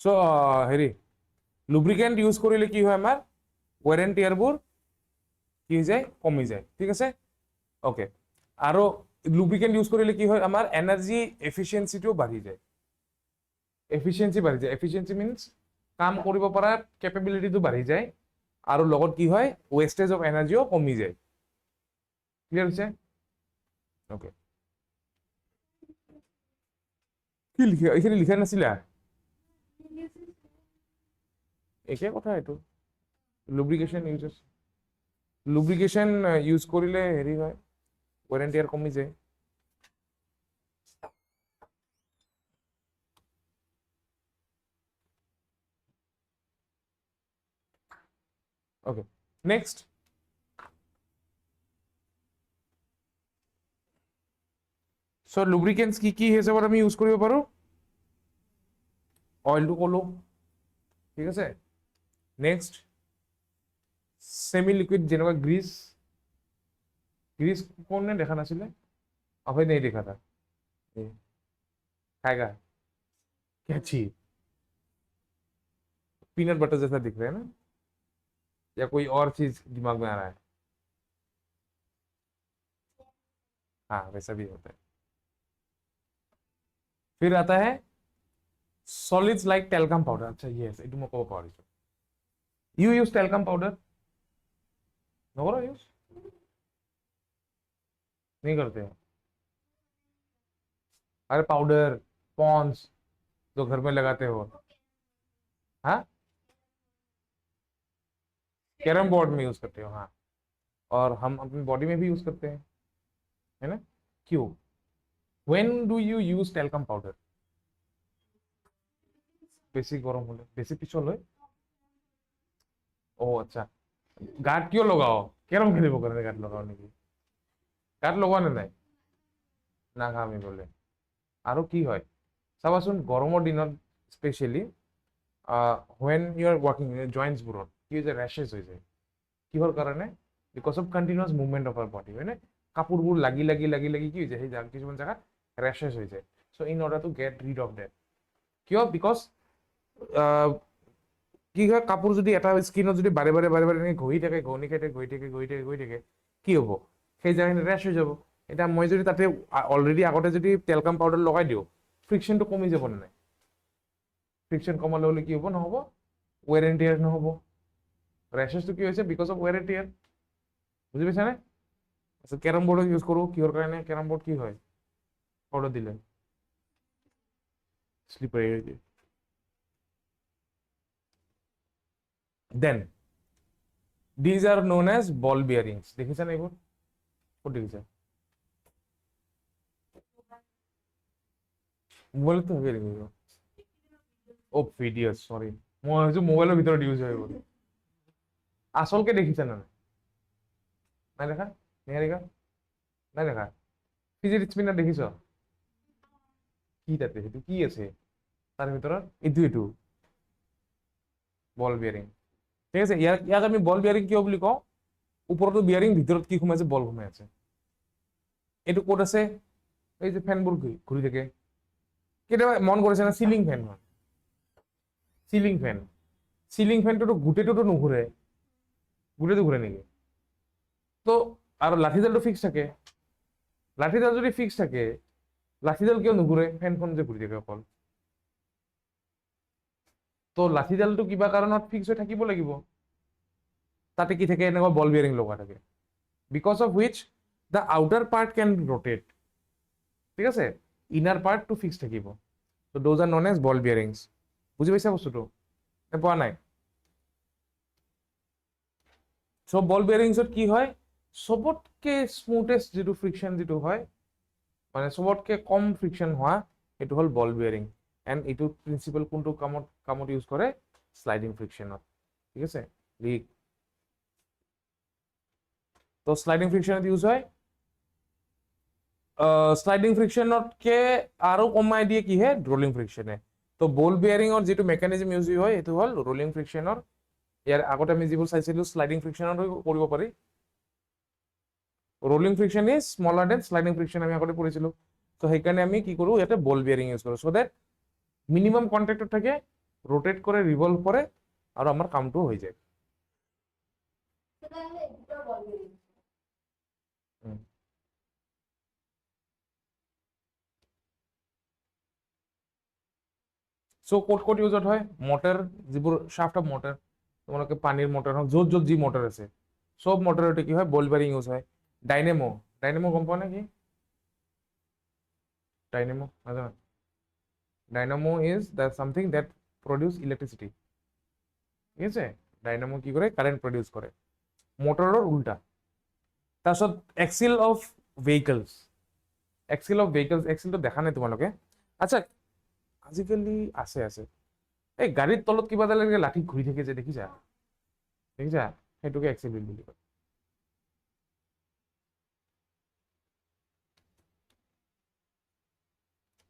So হেৰি lubricant use কৰিলে কি হয় আমাৰ ওৱেৰ এণ্ড টিয়াৰবোৰ কি হৈ যায় কমি যায় ঠিক আছে ওকে আৰু লুব্ৰিকেণ্ট ইউজ কৰিলে কি হয় আমাৰ এনাৰ্জি এফিচিয়েঞ্চিটো বাঢ়ি যায় এফিচিয়েঞ্চি মিনছ কাম কৰিব পৰা কেপেবিলিটিটো বাঢ়ি যায় আৰু লগত কি হয় ৱেষ্টেজ অফ এনাৰ্জিও কমি যায় ক্লিয়াৰ হৈছে ওকে কি লিখা এইখিনি লিখা নাছিলা একে কথা এইটো লুব্ৰিকেশ্যন ইউজ কৰিলে হেৰি হয় ৱাৰেণ্টি আৰু কমি যায় ওকে নেক্সট চ' লুব্ৰিকেণ্টছ কি কি হিচাপত আমি ইউজ কৰিব পাৰো অইলটো ক'লো ঠিক আছে নেক্সট সেমি লিকুইড যেনেকুৱা গ্ৰীজ কোনে দেখা নাছিলে अभी नहीं देखा था ये खाएगा क्या चीज पीनट बटर जैसा दिख रहा है ना या कोई और चीज दिमाग में आ रहा है हाँ वैसा भी होता है फिर आता है सॉलिड्स लाइक टेलकम पाउडर अच्छा ये এইটো মই ক'ব পাহৰিছো you use talcum powder नकरो यूज नहीं करते हैं अरे पाउडर पॉन्स जो घर में लगाते हो हाँ कैरम बोर्ड में यूज करते हो हाँ और हम अपनी बॉडी में भी यूज करते हैं है ना क्यों when do you use talcum powder বেশি গরম হলে বেশি পিছল হয় ও আচ্ছা গাত কিয় লগাও কেৰম খেলিব কাৰণে গাত লগাও নেকি গাত লগোৱা নে নাই নাঘামি বলে আৰু কি হয় চাবাচোন গৰমৰ দিনত specially when you are working জইন্টছবোৰত কি হৈ যায় ৰেচেছ হৈ যায় কিহৰ কাৰণে because of continuous movement of our body হয়নে কাপোৰবোৰ লাগি লাগি লাগি লাগি কি হৈ যায় সেই কিছুমান জেগাত ৰেচেছ হৈ যায় so' in order to get rid of that কিয় বিকজ কি হয় কাপোৰ যদি এটা স্কিনত যদি বাৰে বাৰে বাৰে বাৰে এনেকৈ ঘঁহি থাকে কি হ'ব সেই জেগাখিনি ৰেচ হৈ যাব এতিয়া মই যদি তাতে অলৰেডি আগতে যদি টেলকাম পাউডাৰ লগাই দিওঁ ফ্ৰিকশ্যনটো কমি যাব নে নাই ফ্ৰিকশ্যন কমালে হ'লে কি হ'ব নহ'ব ৱেৰ এণ্ড টিয়াৰ নহ'ব ৰেচেছটো কি হৈছে বিকজ অফ ৱেৰ এণ্ড টিয়াৰ বুজি পাইছানে কেৰম বৰ্ডত ইউজ কৰোঁ কিহৰ কাৰণে কেৰম বৰ্ড কি হয় পাউডাৰ দিলে স্লিপাৰী হৈ যায় then these are known as ball bearings দেখিছা না এইবোৰ ক'ত দেখিছা মোবাইলতো হবে দেখিব ও ভিডিঅ সৰি মই ভাবিছো মোবাইলৰ ভিতৰত ইউজ হয় এইবোৰ আসলকে দেখিছা না নাই দেখা নিহাৰিকা নাই দেখা ফিজিট স্পিনাৰ দেখিছ কি তাতে সেইটো কি আছে তাৰ ভিতৰত এইটো বল বিয়াৰিং ঠিক আছে ইয়াক আমি বল বিয়াৰিং কিয় বুলি কওঁ ওপৰতো বিয়াৰিং ভিতৰত কি সোমাইছে বল সোমাই আছে এইটো ক'ত আছে এই যে ফেনবোৰ ঘূৰি থাকে কেতিয়াবা মন কৰিছে না চিলিং ফেন চিলিং ফেনটোতো গোটেইটোতো নুঘূৰে গোটেইটো ঘূৰে নেকি তো আৰু লাঠিডালটো ফিক্স থাকে লাঠিডাল যদি ফিক্স থাকে লাঠিডাল কিয় নুঘূৰে ফেনখন যে ঘূৰি থাকে অকল তো লাঠিডালটো কিবা কাৰণত ফিক্স হৈ থাকিব লাগিব তাতে কি থাকে এনেকুৱা বল বিয়াৰিং লগা থাকে because of which the outer part can rotate ঠিক আছে ইনাৰ পাৰ্টটো ফিক্স থাকিব তো those are known as ball bearings বুজি পাইছা বস্তুটো নে পোৱা নাই চ' বল বিয়াৰিংছত কি হয় চবতকে স্মুথেষ্ট যিটো ফ্ৰিকশ্যন যিটো হয় মানে চবতকে কম ফ্ৰিকশ্যন হোৱা এইটো হ'ল বল বিয়াৰিং এণ্ড এইটো প্ৰিন্সিপাল কোনটো কামত ইউজ কৰে শ্লাইডিং ফ্ৰিকশ্যনত ঠিক আছে লিক তো শ্লাইডিং ফ্ৰিকশ্যনত ইউজ হয় শ্লাইডিং ফ্ৰিকশ্যনতকে আৰু কমাই দিয়ে কিহে ৰলিং ফ্ৰিকশ্যনে তো বল বিয়াৰিঙৰ যিটো মেকানিজম ইউজ হয় এইটো হ'ল ৰলিং ফ্ৰিকশ্যনৰ ইয়াৰ আগতে আমি যিবোৰ চাইছিলো শ্লাইডিং ফ্ৰিকশ্যনত কৰিব পাৰি rolling friction is smaller than sliding friction আমি আগতে পড়েছিলো তো সেইকাৰণে আমি কি কৰো ইয়াতে বল বিয়াৰিং ইউজ কৰো সো দ্যাট মিনিমাম কন্ট্যাক্টত থাকে রোটেট করে রিভলভ করে আর আমার কামটো হয়ে যায়। সো ক'ত ক'ত ইউজত হয়, মটৰ যিবোৰ শ্বাফ্ট অফ মটৰ, তোমালোকে পানীৰ মটৰ হওক, য'ত য'ত যি মটৰ আছে চব মটৰতে কি হয়, বল বেয়াৰিং ইউজ হয়। ডাইনেমো, ডাইনেমো গম পোৱা নে কি? ডাইনেমো নাজানা? Dynamo is the something that produce electricity, ঠিক আছে? ডাইনামো কি কৰে, কাৰেণ্ট প্ৰডিউচ কৰে, মটৰৰ উল্টা। তাৰপিছত এক্সিল অফ ভেহিকলছ, এক্সিলটো দেখা নাই তোমালোকে? আচ্ছা, আজিকালি আছে আছে, এই গাড়ীৰ তলত কিবা এটা লাগে লাঠি ঘূৰি থাকে যে, দেখিছা? দেখিছা? সেইটোকে এক্সিল হুইল বুলি কয়।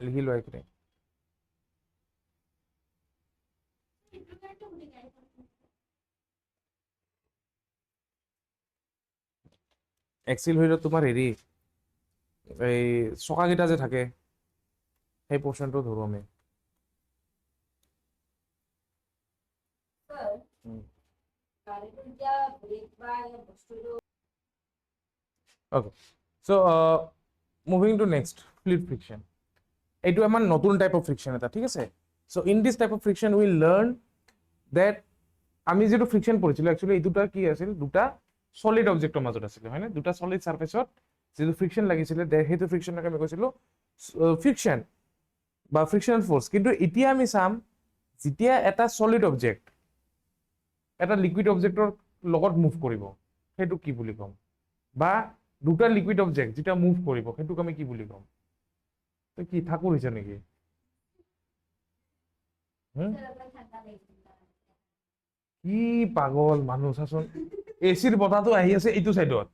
লিখি লোৱা এইখিনি। এক্সিল হুইলত তোমাৰ হেৰি, এই চকাকেইটা যে থাকে সেই পোৰ্চনটো ধৰো আমি। Okay, so moving to next, fluid friction. এইটো আমাৰ নতুন টাইপ অফ ফ্ৰিকশন এটা, ঠিক আছে? So in this type of friction will learn that আমি যিটো ফ্ৰিকশন পঢ়িছিলো, একচুৱেলি এই দুটা কি আছিল, দুটা সলিড অবজেক্টৰ মাজত আছিলে, হয় নে? দুটা সলিড সাৰফেসত যিটো ফ্ৰিকশন লাগিছিলে, সেইটো ফ্ৰিকশনক আমি কৈছিলো ফ্ৰিকশন বা ফ্ৰিকশনাল ফোর্স। কিন্তু এতিয়া আমি চাম, যেতিয়া এটা সলিড অবজেক্ট এটা লিকুইড অবজেক্টৰ লগত মুভ কৰিব, সেইটো কি বুলি ক'ম? বা দুটা লিকুইড অবজেক্ট যেতিয়া মুভ কৰিব, সেইটোক আমি কি বুলি ক'ম? তো কি ঠাকুৰ হৈছে নেকি? কি পাগল মানুহ চাচোন, এচিৰ বতাহটো আহি আছে এইটো চাইডত,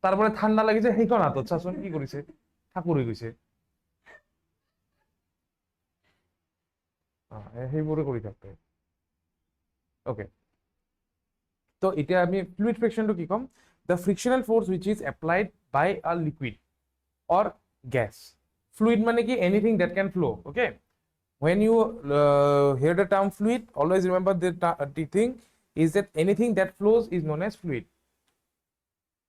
তাৰপৰে ঠান্ডা লাগিছে সেইখন হাতত, চাচোন কি কৰিছে, ঠাকুৰ হৈ গৈছে। সেইবোৰে কৰি থাকে। ওকে, তো এতিয়া আমি ফ্লুইড ফ্ৰিকশনটো কি ক'ম? The frictional force which is applied by a liquid or gas. Fluid মানে কি? Anything that can flow, okay? When you hear the term fluid, always remember the thing is that anything that flows is known as fluid.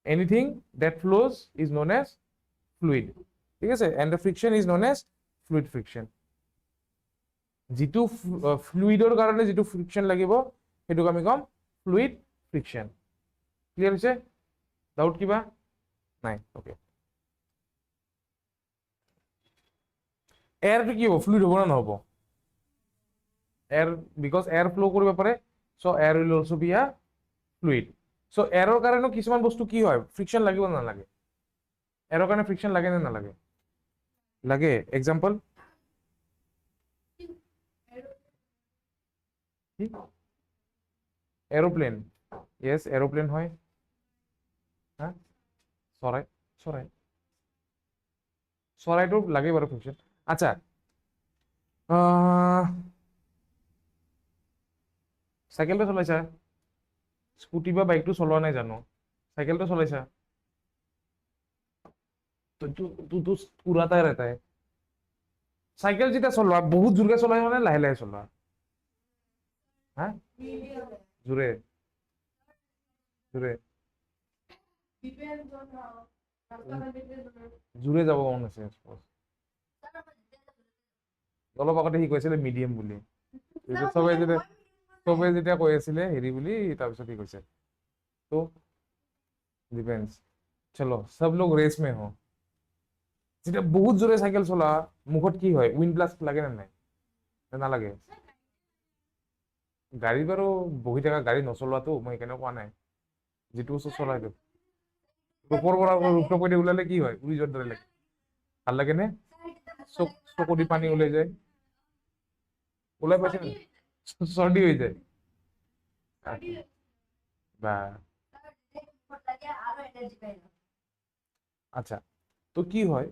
Anything that flows is known as fluid, ঠিক আছে? and the friction is known as fluid friction. যিটো ফ্লুইডৰ কাৰণে যিটো friction লাগিব সেইটোক আমি কম fluid friction. Clear হৈছে? Doubt কিবা নাই? ওকে, এয়াৰটো কি হ'ব, ফ্লুইড হ'ব না নহ'ব? এয়াৰ, বিকজ এয়াৰ ফ্লো কৰিব পাৰে, so' air will also be a fluid. So' এয়াৰৰ কাৰণেও কিছুমান বস্তু কি হয়, ফ্ৰিকশন লাগিব নে নালাগে? এয়াৰৰ কাৰণে ফ্ৰিকশন লাগে নে নালাগে? লাগে। এক্সাম্পল এৰোপ্লেন, য়েছ এৰোপ্লেন হয়। হা, চৰাই, চৰাই, চৰাইটো লাগে বাৰু ফ্ৰিকশন। আচ্ছা, চাইকেলটো চলাইছা, স্কুটি বা বাইকটো চলোৱা নাই জানো? চাইকেলটো চলাইছা, তো উড়াতা रहता है। চাইকেল যেতিয়া চলোৱা বহুত জোৰকে চলাই মানে লাহে লাহে চলোৱা? হা, জোৰে জোৰে জোৰে যাব মন আছে। অলপ আগতে সি কৈছিলে মিডিয়াম বুলি, চবে যেতিয়া কৈ আছিলে হেৰি বুলি, তাৰপিছত সি কৈছে তো ডিপেন্ডস। চলো সব লোগ ৰেচ মে হো। যেতিয়া বহুত জোৰে চাইকেল চলা, মুখত কি হয়, উইণ্ড ব্লাষ্ট লাগে নে নাই? নালাগে? গাড়ী বাৰু বহি থকা গাড়ী নচলোৱাতো মই সেইকাৰণে কোৱা নাই, যিটো বস্তু চলাই দিওঁ ৰূপৰ পৰা ৰূপটপেদি ওলালে কি হয়, উৰি যোৱাৰ দৰে লাগে। ভাল লাগে নে? চকু দি পানী ওলাই যায়, ওলাই পাইছে নে? চৰ্দি হৈ যায় বা। আচ্ছা, তো কি হয়,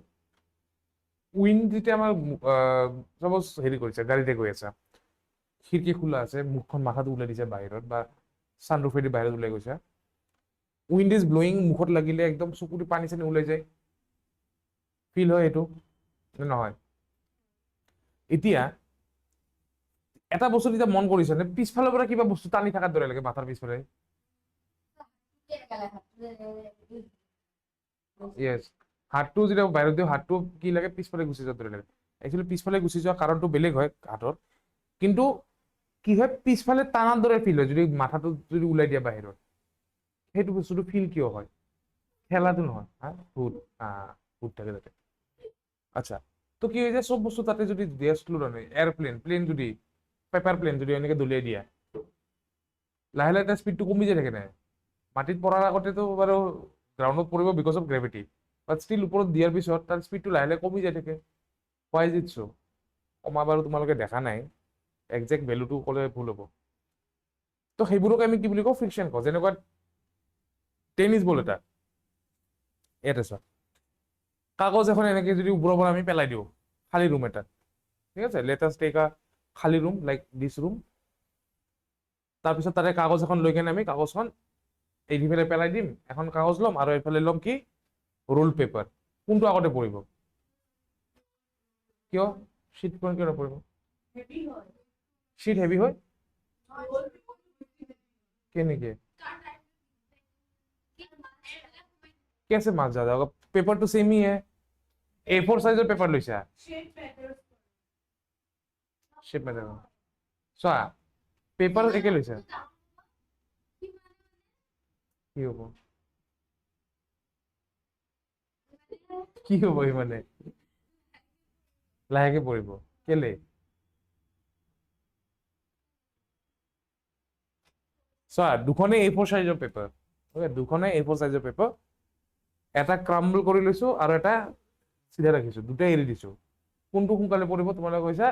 উইণ্ড যেতিয়া আমাৰ চাপোজ হেৰি কৰিছে, গাড়ীতে গৈ আছা, খিৰিকী খোলা আছে, মুখখন মাথাটো ওলাই দিছে বাহিৰত, বা ছানৰুফেদি বাহিৰত ওলাই গৈছে, উইণ্ড ইজ ব্লয়িং, মুখত লাগিলে একদম চকুটো পানী চানী ওলাই যায়, ফিল হয় এইটো নে নহয়? এতিয়া এটা বস্তু এতিয়া মন কৰিছে নে পিছফালৰ পৰা কিবা বস্তু টানি থকাৰ দৰে লাগে মাথাৰ পিছফালে য়েছ হাতটো যেতিয়া বাহিৰত দিওঁ হাতটো কি লাগে পিছফালে গুচি যোৱাৰ দৰে লাগে একচুৱেলি পিছফালে গুচি যোৱা কাৰণটো বেলেগ হয় হাতৰ কিন্তু কি হয় পিছফালে টানাৰ দৰে ফিল হয় যদি মাথাটো যদি ওলাই দিয়া বাহিৰত সেইটো বস্তুটো ফিল কিয় হয় খেলাটো নহয় হা ভূত ভূত থাকে তাতে আচ্ছা তো কি হৈ যায় চব বস্তু তাতে যদি দিয়া স্লো নহয় এয়াৰপ্লেন প্লেন যদি পেপাৰ প্লেন যদি এনেকে দলিয়াই দিয়া লাহে লাহে তাৰ স্পীডটো কমি যায় থাকে নাই মাটিত পৰাৰ আগতেতো বাৰু গ্ৰাউণ্ডত পৰিব because of gravity but still ওপৰত দিয়াৰ পিছত তাৰ স্পীডটো লাহে লাহে কমি যায় থাকে হোৱাই ইজ ইট চ' কমা বাৰু তোমালোকে দেখা নাই একজেক্ট ভেলুটো ক'লে ভুল হ'ব তো সেইবোৰক আমি কি বুলি কওঁ ফ্ৰিকশ্যন কওঁ যেনেকুৱা টেনিছ বল এটা ইয়াতে চোৱা কাগজ এখন এনেকে যদি ওপৰৰ পৰা আমি পেলাই দিওঁ খালী ৰুম এটাত ঠিক আছে লেটাষ্ট টেক আ খালী ৰুম লাইক দিছ ৰুম তাৰপিছত তাতে কাগজ এখন লৈ কেনে আমি কাগজখন এইফালে পেলাই দিম এখন কাগজ ল'ম আৰু এইফালে ল'ম কি ৰোল পেপাৰ কোনটো আগতে পৰিব কিয় শীতখন কিয় নপৰিব শীত হেভি হয় কেনেকে कैसे मार्क्स ज्यादा होगा पेपर तो सेम ही है A4 साइजर पेपर লৈছা शेप में देखो চোৱা পেপাৰ একে লৈছা কি হ'ব কি হ'ব মানে লাহেকে পৰিব কেলে চোৱা দুখনে A4 সাইজৰ পেপাৰ ওকে দুখনে A4 সাইজৰ পেপাৰ এটা ক্ৰাম্বল কৰি লৈছো আৰু এটা চিধা ৰাখিছো দুটাই এৰি দিছো কোনটো সোনকালে পৰিব তোমালোকে কৈছা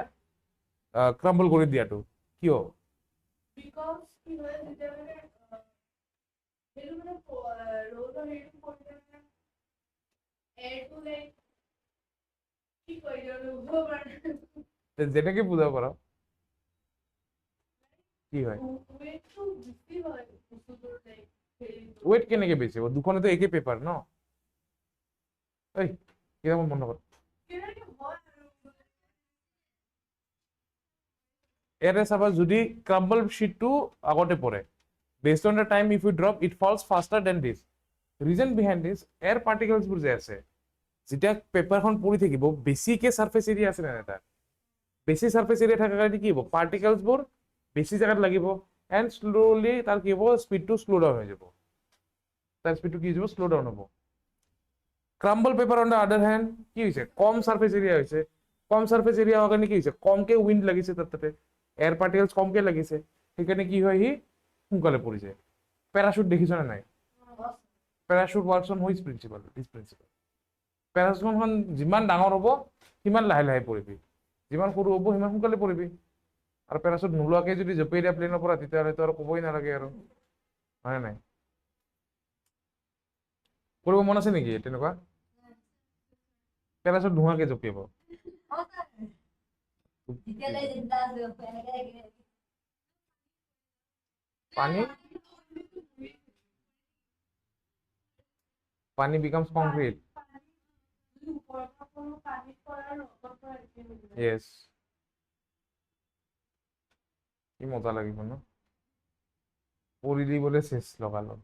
ক্ৰাম্বল কৰি দিয়াটো কিয় because কি হয় যেতিয়া মানে সেইটো মানে ৰ'দৰ হেৰিটো পৰিলে মানে এয়াৰটো লাইক কি কয় যেনেকে বুজাব পাৰা কি হয় ওয়েটটো বেছি হয় বস্তুটোৰ লাইক ওয়েট কেনেকে বেছি হ'ব দুখনেতো একে পেপাৰ ন এই কিবা মন নকৰ কেনেকে হয় আৰু ইয়াতে চাবা যদি ক্ৰাম্বল শিটটো আগতে পৰে based on the time if you drop it falls faster than this reason behind this air particles বোৰ যে আছে যেতিয়া পেপাৰখন পৰি থাকিব বেছিকে সাৰফেস এৰিয়া আছে না এটা বেছি সাৰফেস এৰিয়া থাকাৰ কাৰণে কি হ'ব পাৰ্টিকলছ বোৰ বেছি জায়গাত লাগিব এন্ড স্লোলি তাৰ কি হ'ব স্পীডটো স্লো ডাউন হৈ যাব তাৰ স্পীডটো কি হ'ব স্লো ডাউন হ'ব ক্ৰাম্বল পেপাৰ অন দা আদাৰ হ্যান্ড কি হৈছে কম সাৰফেস এৰিয়া হৈছে কম সাৰফেস এৰিয়া হোৱাৰ কাৰণে কি হৈছে কমকে উইণ্ড লাগিছে তাতে এয়াৰ পাৰ্টিকলছ কমকে লাগিছে সেইকাৰণে কি হয় সি সোনকালে পৰি যায় প্যাৰাশুট দেখিছ নে নাই parachute works on which principle this principle প্যাৰাশুটখন যিমান ডাঙৰ হ'ব সিমান লাহে লাহে পৰিবি যিমান সৰু হ'ব সিমান সোনকালে পৰিবি আৰু প্যাৰাশুট নোলোৱাকে যদি জঁপিয়াই দিয়া প্লেনৰ পৰা তেতিয়াহ'লেতো আৰু ক'বই নালাগে আৰু হয় নাই কৰিব মন আছে নেকি তেনেকুৱা প্যাৰাশুট নোহোৱাকে জঁপিয়াব পানী পানী becomes concrete yes কি মজা লাগিব ন পৰি দিবলৈ চেচ লগালো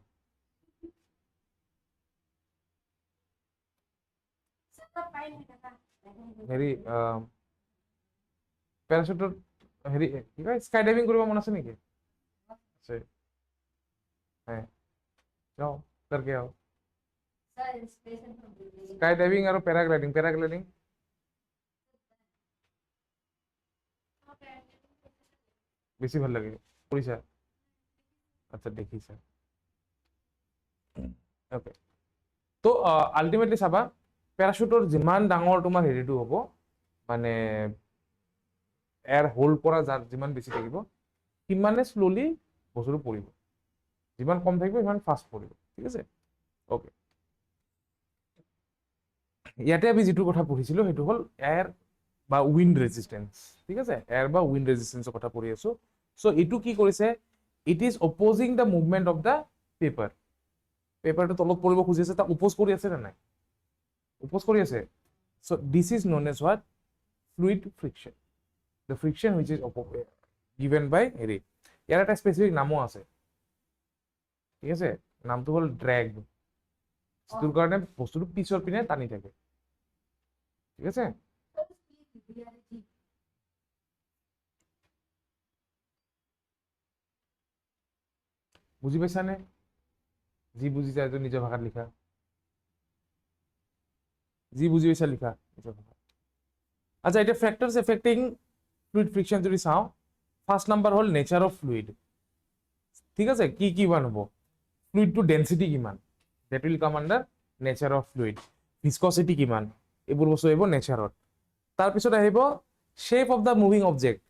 হেৰি প্যাৰাশুটৰ হেৰি কি কয় স্কাই ডাইভিং কৰিব মন আছে নেকি আছে হ্যাঁ যাও करके आओ স্কাই ডাইভিং আৰু পেৰাগ্লাইডিং বেছি ভাল লাগে কৰিছা আচ্ছা দেখিছা ওকে তো আল্টিমেটলি চাবা প্যাৰাশুটৰ যিমান ডাঙৰ তোমাৰ হেৰিটো হ'ব মানে এয়াৰ হোল্ড কৰা যাৰ যিমান বেছি থাকিব সিমানে স্লোলি বস্তুটো পৰিব যিমান কম থাকিব সিমান ফাষ্ট পৰিব ঠিক আছে ওকে ইয়াতে আমি যিটো কথা পঢ়িছিলো সেইটো হ'ল এয়াৰ বা উইণ্ড ৰেজিষ্টেন্স ঠিক আছে এয়াৰ বা উইণ্ড ৰেজিষ্টেন্সৰ কথা পঢ়ি আছো চ' এইটো কি কৰিছে it is opposing the movement of the paper পেপাৰটো তলত পৰিব খুজি আছে তাক উপজ কৰি আছে নে নাই উপজ কৰি আছে so' this is known as what fluid friction the friction which is given by হেৰি ইয়াৰ এটা স্পেচিফিক নামো আছে, ঠিক আছে, নামটো হ'ল ড্ৰেগ, যিটোৰ কাৰণে বস্তুটো পিছৰ পিনে টানি থাকে, ঠিক আছে। বুজি পাইছানে? যি বুজিছা এইটো নিজৰ ভাষাত লিখা, যি বুজি পাইছা লিখা নিজৰ ভাষাত। আচ্ছা, এতিয়া ফেক্টৰছ এফেক্টিং ফ্লুইড ফ্ৰিকশ্যন যদি চাওঁ, ফাৰ্ষ্ট নাম্বাৰ হ'ল নেচাৰ অফ ফ্লুইড, ঠিক আছে। কি কি ওৱান হ'ব? ফ্লুইডটোৰ ডেন্সিটি কিমান, that will come under nature of fluid. Viscosity কিমান, এইবোৰ বস্তু আহিব নেচাৰত। তাৰপিছত আহিব shape of the moving object,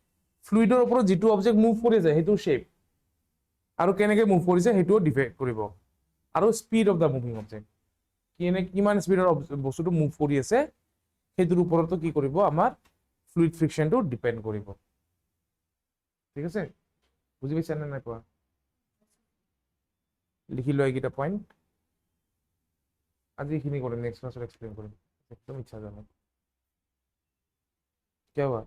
ফ্লুইডৰ ওপৰত যিটো অবজেক্ট মুভ কৰি যায় সেইটো শ্বেপ, আৰু কেনেকে মুভ কৰিছে সেইটোও ডিপেণ্ড কৰিব। আৰু speed of the moving object, কিমান স্পীডৰ বস্তুটো মুভ কৰি আছে সেইটোৰ ওপৰতো কি কৰিব, আমাৰ ফ্লুইড ফ্ৰিকশ্যনটো ডিপেণ্ড কৰিব, ঠিক আছে। বুজি পাইছা নে নাই পোৱা? লিখি লোৱা এইকেইটা পইণ্ট। আজি এইখিনি কৰিম, নেক্সট ক্লাছত এক্সপ্লেইন কৰিম, একদম ইচ্ছা যোৱা নাই। কিয় বা?